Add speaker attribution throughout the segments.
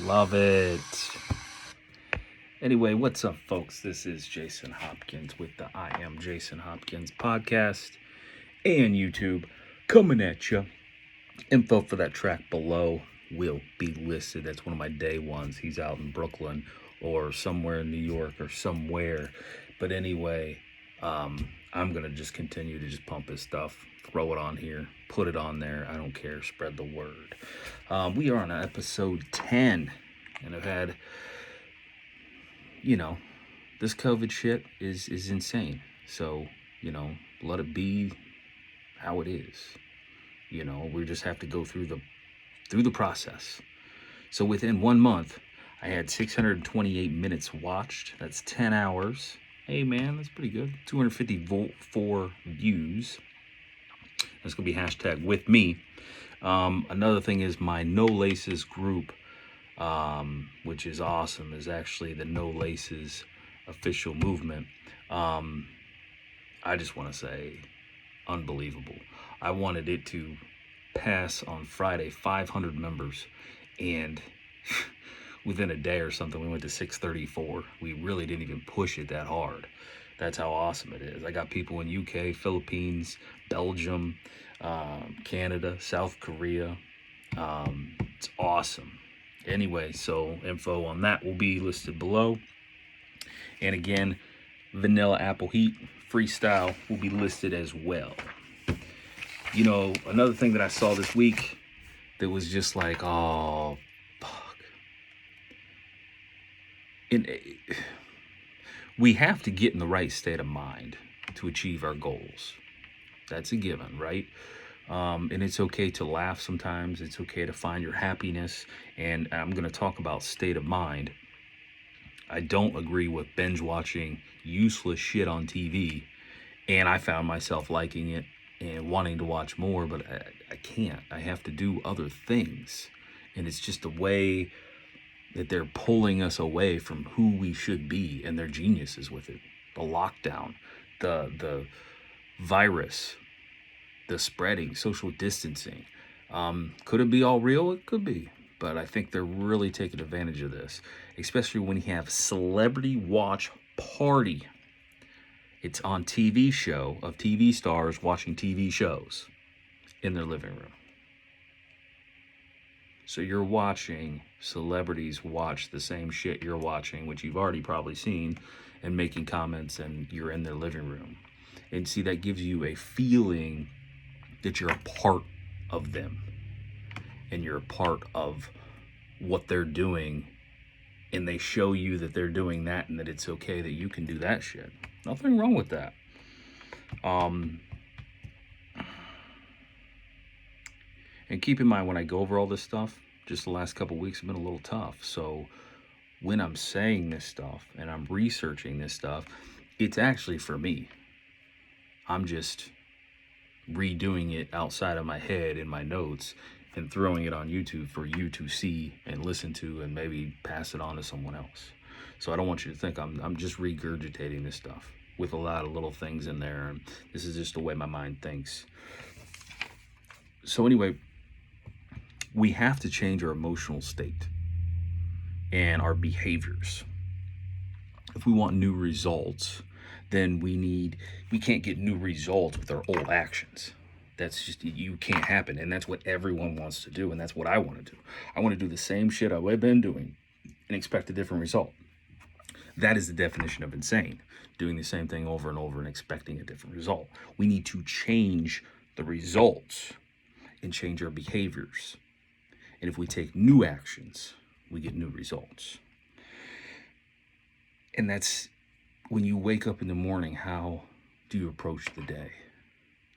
Speaker 1: Love it. Anyway, what's up, folks? This is Jason Hopkins with the I Am Jason Hopkins podcast and YouTube coming at you. Info for that track below will be listed. That's one of my day ones. He's out in Brooklyn or somewhere in New York or somewhere. But anyway, I'm going to just continue to just pump his stuff, throw it on here, put it on there. I don't care. Spread the word. We are on episode 10, and I've had, this COVID shit is insane. So, let it be how it is. We just have to go through the process. So within 1 month, I had 628 minutes watched. That's 10 hours. Hey man, that's pretty good. 254 views. That's gonna be hashtag with me. Another thing is my Nolaces group, which is awesome, is actually the Nolaces official movement. I just want to say, unbelievable. I wanted it to pass on Friday 500 members, and within a day or something we went to 634. We really didn't even push it that hard. That's how awesome it is. I got people in UK, Philippines, Belgium, Canada, South Korea. It's awesome. Anyway, so info on that will be listed below. And again, Vanilla Apple Heat Freestyle will be listed as well. Another thing that I saw this week that was just like, oh, fuck. We have to get in the right state of mind to achieve our goals. That's a given, right? And it's okay to laugh sometimes. It's okay to find your happiness. And I'm going to talk about state of mind. I don't agree with binge watching useless shit on TV. And I found myself liking it and wanting to watch more, but I can't. I have to do other things. And it's just the way that they're pulling us away from who we should be, and they're geniuses with it. The lockdown, the virus, the spreading, social distancing. Could it be all real? It could be. But I think they're really taking advantage of this, especially when you have celebrity watch party. It's on TV show of TV stars watching TV shows in their living room. So you're watching celebrities watch the same shit you're watching, which you've already probably seen, and making comments, and you're in their living room. And see, that gives you a feeling that you're a part of them. And you're a part of what they're doing. And they show you that they're doing that and that it's okay that you can do that shit. Nothing wrong with that. And keep in mind, when I go over all this stuff, just the last couple weeks have been a little tough. So when I'm saying this stuff and I'm researching this stuff, it's actually for me. I'm just redoing it outside of my head in my notes and throwing it on YouTube for you to see and listen to and maybe pass it on to someone else. So I don't want you to think I'm just regurgitating this stuff with a lot of little things in there. And this is just the way my mind thinks. So anyway, we have to change our emotional state and our behaviors. If we want new results, then we can't get new results with our old actions. That's just, you can't happen. And that's what everyone wants to do. And that's what I want to do. I want to do the same shit I've been doing and expect a different result. That is the definition of insane. Doing the same thing over and over and expecting a different result. We need to change the results and change our behaviors. And if we take new actions, we get new results. And that's when you wake up in the morning, how do you approach the day?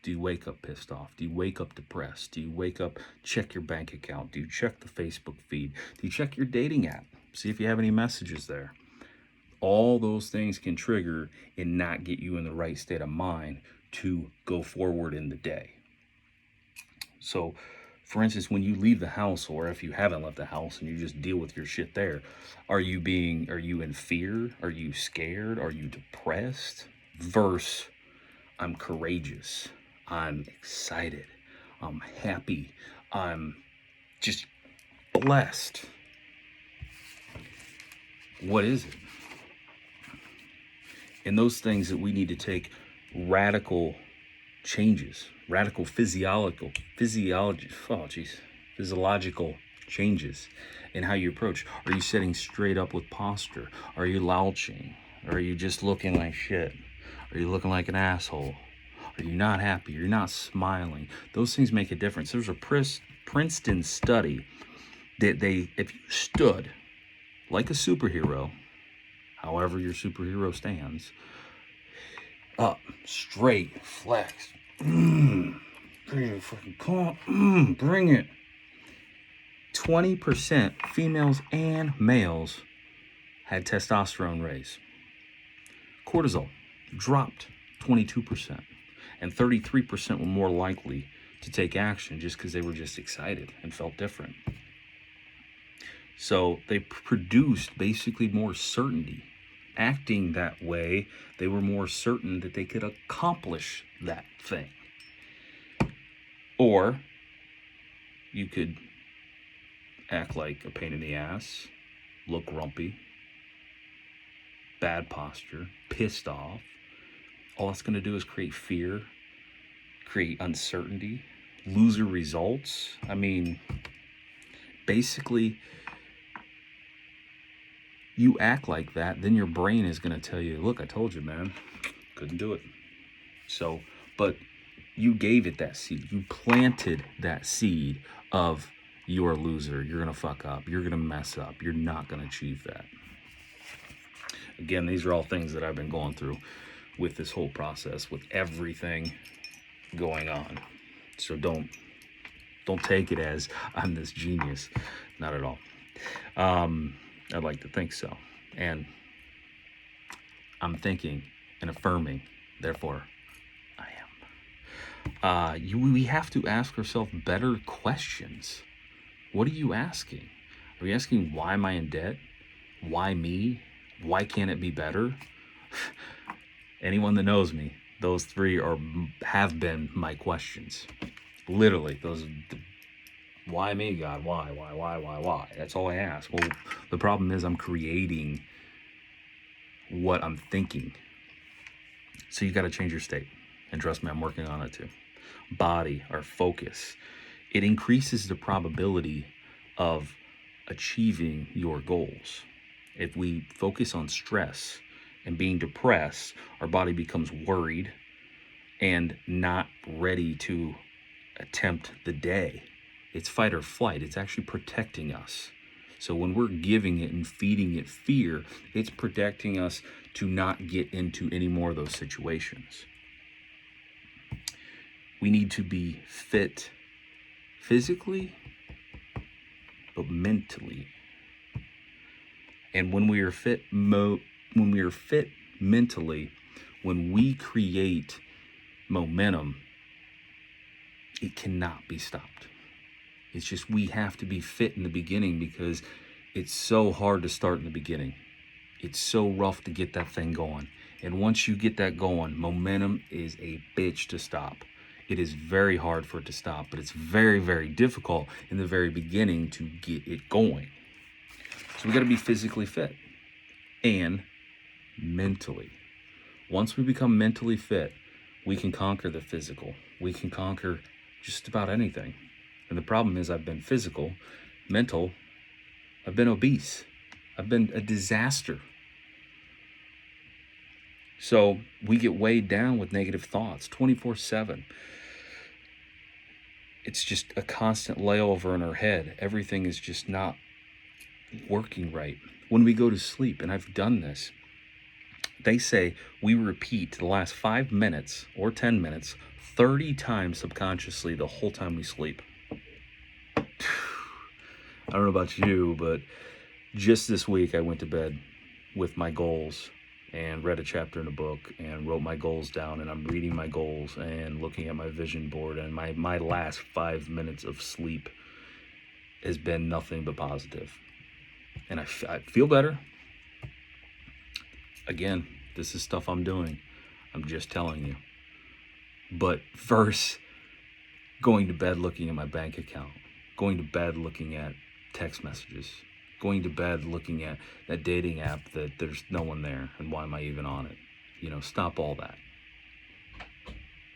Speaker 1: Do you wake up pissed off? Do you wake up depressed? Do you wake up, check your bank account? Do you check the Facebook feed? Do you check your dating app? See if you have any messages there. All those things can trigger and not get you in the right state of mind to go forward in the day. So, for instance, when you leave the house, or if you haven't left the house and you just deal with your shit there, are you in fear? Are you scared? Are you depressed? Versus, I'm courageous. I'm excited. I'm happy. I'm just blessed. What is it? And those things that we need to take radical changes, radical physiological changes in how you approach. Are you sitting straight up with posture? Are you louching? Are you just looking like shit? Are you looking like an asshole? Are you not happy? You're not smiling. Those things make a difference. There's a Princeton study that if you stood like a superhero, however your superhero stands, up, straight, flexed, bring it, fucking calm, bring it. 20% females and males had testosterone raise. Cortisol dropped 22%, and 33% were more likely to take action just because they were just excited and felt different. So they produced basically more certainty. Acting that way, they were more certain that they could accomplish that thing. Or you could act like a pain in the ass, look grumpy, bad posture, pissed off. All that's going to do is create fear, create uncertainty, loser results. I mean, basically, you act like that, then your brain is going to tell you, look, I told you, man, couldn't do it. So, but you gave it that seed. You planted that seed of you're a loser, you're going to fuck up, you're going to mess up, you're not going to achieve that. Again, these are all things that I've been going through with this whole process, with everything going on. So don't take it as I'm this genius. Not at all. I'd like to think so. And I'm thinking and affirming, therefore, I am. We have to ask ourselves better questions. What are you asking? Are you asking, why am I in debt? Why me? Why can't it be better? Anyone that knows me, those three have been my questions. Literally, those. Why me, God? Why? That's all I ask. Well, the problem is I'm creating what I'm thinking. So you got to change your state. And trust me, I'm working on it too. Body, our focus. It increases the probability of achieving your goals. If we focus on stress and being depressed, our body becomes worried and not ready to attempt the day. It's fight or flight. It's actually protecting us. So when we're giving it and feeding it fear, it's protecting us to not get into any more of those situations. We need to be fit physically, but mentally. And when we are fit mentally, when we create momentum, it cannot be stopped. It's just we have to be fit in the beginning because it's so hard to start in the beginning. It's so rough to get that thing going. And once you get that going, momentum is a bitch to stop. It is very hard for it to stop, but it's very, very difficult in the very beginning to get it going. So we got to be physically fit and mentally. Once we become mentally fit, we can conquer the physical. We can conquer just about anything. And the problem is I've been physical, mental, I've been obese. I've been a disaster. So we get weighed down with negative thoughts 24/7. It's just a constant layover in our head. Everything is just not working right. When we go to sleep, and I've done this, they say we repeat the last 5 minutes or 10 minutes 30 times subconsciously the whole time we sleep. I don't know about you, but just this week I went to bed with my goals and read a chapter in a book and wrote my goals down, and I'm reading my goals and looking at my vision board, and my last 5 minutes of sleep has been nothing but positive. And I feel better. Again, this is stuff I'm doing. I'm just telling you. But first, going to bed looking at my bank account, going to bed looking at text messages, going to bed looking at that dating app that there's no one there, and why am I even on it? Stop all that.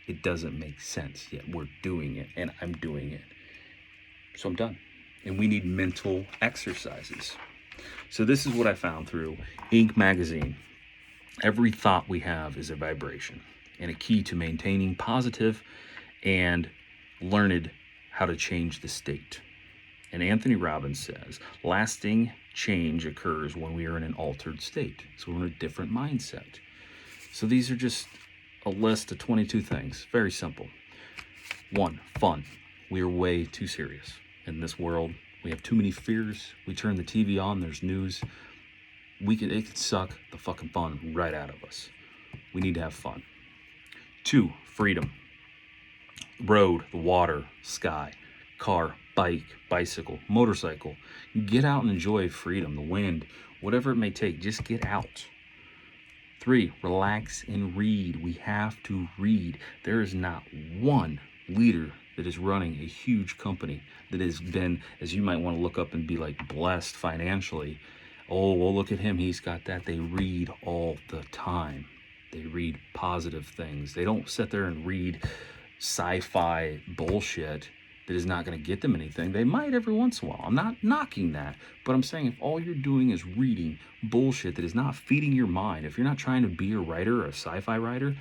Speaker 1: It doesn't make sense, yet we're doing it, and I'm doing it. So I'm done. And we need mental exercises. So this is what I found through Inc. magazine. Every thought we have is a vibration, and a key to maintaining positive and learned how to change the state. And Anthony Robbins says, lasting change occurs when we are in an altered state. So we're in a different mindset. So these are just a list of 22 things. Very simple. 1, fun. We are way too serious in this world. We have too many fears. We turn the TV on, there's news. It could suck the fucking fun right out of us. We need to have fun. 2, freedom. Road, the water, sky, car, bike, bicycle, motorcycle. Get out and enjoy freedom, the wind, whatever it may take. Just get out. 3, relax and read. We have to read. There is not one leader that is running a huge company that has been, as you might want to look up and be like, blessed financially. Oh, well, look at him. He's got that. They read all the time. They read positive things. They don't sit there and read sci-fi bullshit that is not going to get them anything. They might every once in a while. I'm not knocking that, but I'm saying if all you're doing is reading bullshit that is not feeding your mind, if you're not trying to be a writer or a sci-fi writer,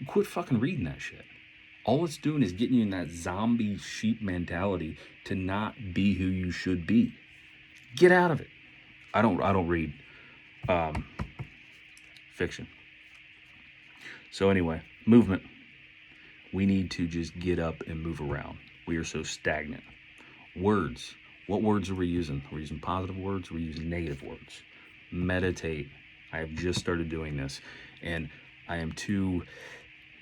Speaker 1: quit fucking reading that shit. All it's doing is getting you in that zombie sheep mentality to not be who you should be. Get out of it. I don't read fiction. So anyway, movement. We need to just get up and move around. We are so stagnant. Words. What words are we using? We're using positive words. We're using negative words. Meditate. I have just started doing this, and I am too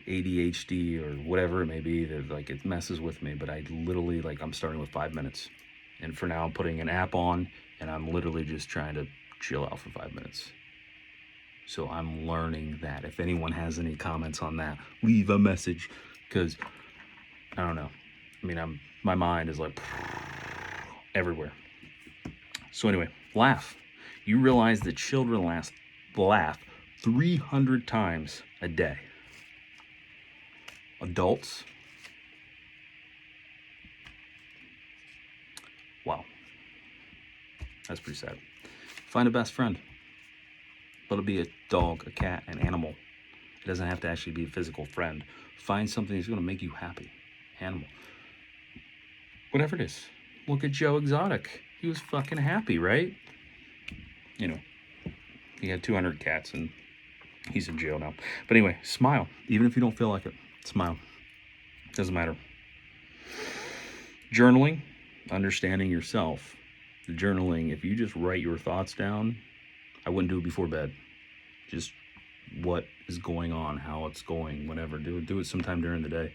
Speaker 1: ADHD or whatever it may be that like it messes with me. But I literally I'm starting with 5 minutes, and for now I'm putting an app on, and I'm literally just trying to chill out for 5 minutes. So I'm learning that. If anyone has any comments on that, leave a message, because I don't know. I mean, my mind is like everywhere. So anyway, laugh. You realize that children laugh 300 times a day. Adults, wow, that's pretty sad. Find a best friend. Let it be a dog, a cat, an animal. It doesn't have to actually be a physical friend. Find something that's going to make you happy. Animal. Whatever it is. Look at Joe Exotic. He was fucking happy, right? He had 200 cats and he's in jail now. But anyway, smile. Even if you don't feel like it, smile. Doesn't matter. Journaling, understanding yourself. Journaling, if you just write your thoughts down, I wouldn't do it before bed. Just what is going on, how it's going, whatever. Do it sometime during the day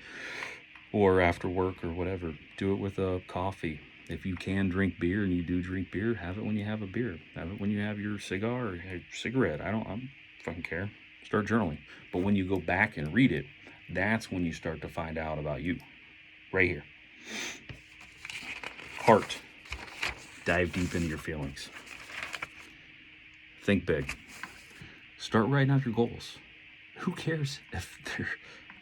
Speaker 1: or after work or whatever. Do it with a coffee. If you can drink beer and you do drink beer, have it when you have a beer. Have it when you have your cigar or your cigarette. I don't fucking care. Start journaling. But when you go back and read it, that's when you start to find out about you. Right here. Heart. Dive deep into your feelings. Think big. Start writing out your goals. Who cares if they're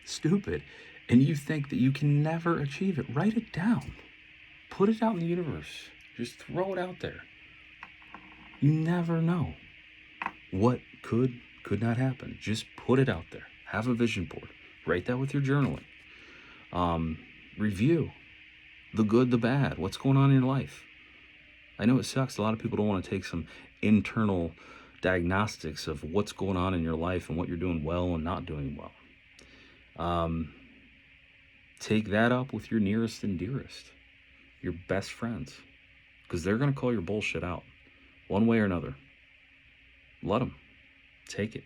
Speaker 1: stupid and you think that you can never achieve it? Write it down. Put it out in the universe. Just throw it out there. You never know what could not happen. Just put it out there. Have a vision board. Write that with your journaling. Review the good, the bad. What's going on in your life? I know it sucks. A lot of people don't want to take some internal diagnostics of what's going on in your life and what you're doing well and not doing well. Take that up with your nearest and dearest, your best friends, because they're going to call your bullshit out one way or another. Let them. Take it.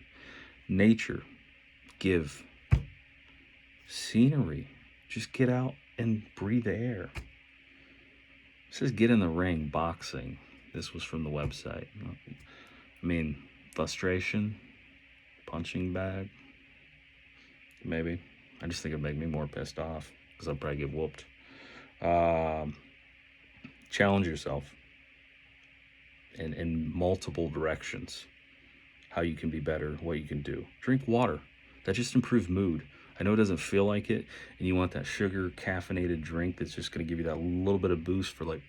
Speaker 1: Nature. Give. Scenery. Just get out and breathe the air. It says get in the ring, boxing. This was from the website. I mean, frustration, punching bag, maybe. I just think it'd make me more pissed off because I'll probably get whooped. Challenge yourself. in multiple directions. How you can be better, what you can do. Drink water. That just improves mood. I know it doesn't feel like it, and you want that sugar caffeinated drink that's just going to give you that little bit of boost for like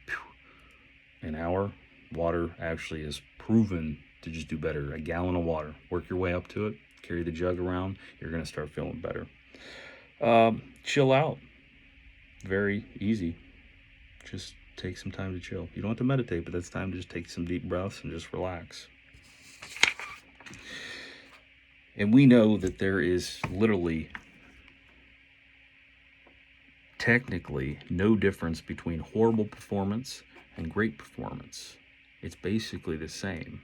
Speaker 1: an hour. Water actually is proven to just do better. A gallon of water. Work your way up to it. Carry the jug around. You're going to start feeling better. Chill out. Very easy. Just take some time to chill. You don't have to meditate, but that's time to just take some deep breaths and just relax. And we know that there is literally, technically, no difference between horrible performance and great performance. It's basically the same.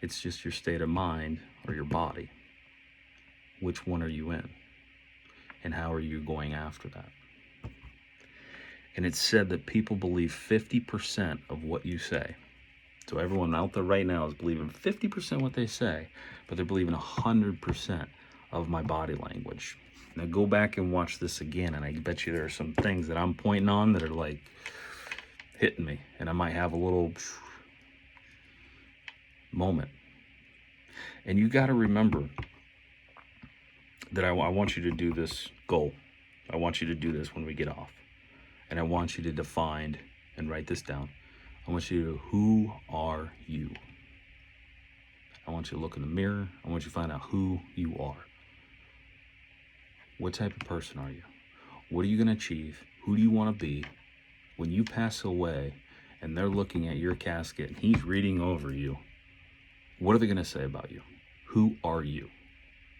Speaker 1: It's just your state of mind or your body. Which one are you in? And how are you going after that? And it's said that people believe 50% of what you say. So everyone out there right now is believing 50% what they say, but they're believing 100% of my body language. Now go back and watch this again, and I bet you there are some things that I'm pointing on that are like hitting me, and I might have a little moment. And you got to remember that I want you to do this goal. I want you to do this when we get off. And I want you to define and write this down. I want you to, who are you? I want you to look in the mirror. I want you to find out who you are. What type of person are you? What are you going to achieve? Who do you want to be? When you pass away and they're looking at your casket and he's reading over you, what are they going to say about you? Who are you?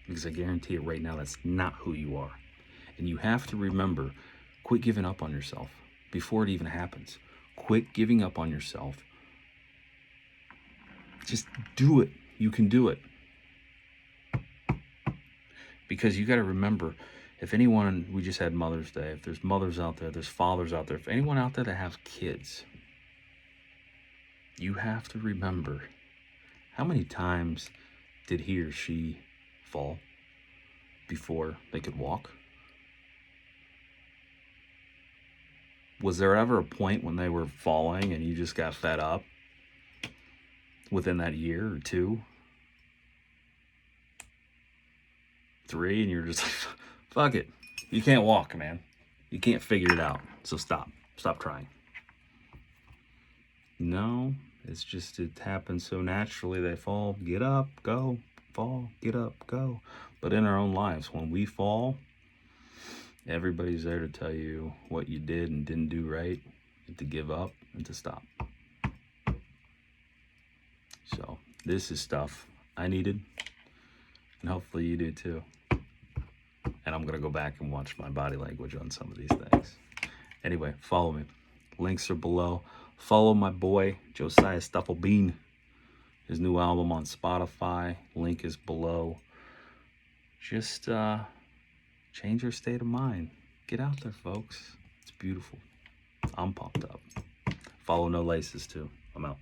Speaker 1: Because I guarantee it right now, that's not who you are. And you have to remember, quit giving up on yourself before it even happens. Quit giving up on yourself. Just do it. You can do it. Because you got to remember, if anyone, we just had Mother's Day, if there's mothers out there, there's fathers out there, if anyone out there that has kids, you have to remember, how many times did he or she fall before they could walk? Was there ever a point when they were falling and you just got fed up within that year or 2, 3, and you're just like, fuck it. You can't walk, man. You can't figure it out. So stop. Stop trying. No, it's just, it happens so naturally. They fall, get up, go, fall, get up, go. But in our own lives, when we fall, everybody's there to tell you what you did and didn't do right, and to give up and to stop. So this is stuff I needed, and hopefully you do too. And I'm going to go back and watch my body language on some of these things. Anyway, follow me. Links are below. Follow my boy, Josiah Stufflebean. His new album on Spotify. Link is below. Just change your state of mind. Get out there, folks. It's beautiful. I'm pumped up. Follow Nolaces too. I'm out.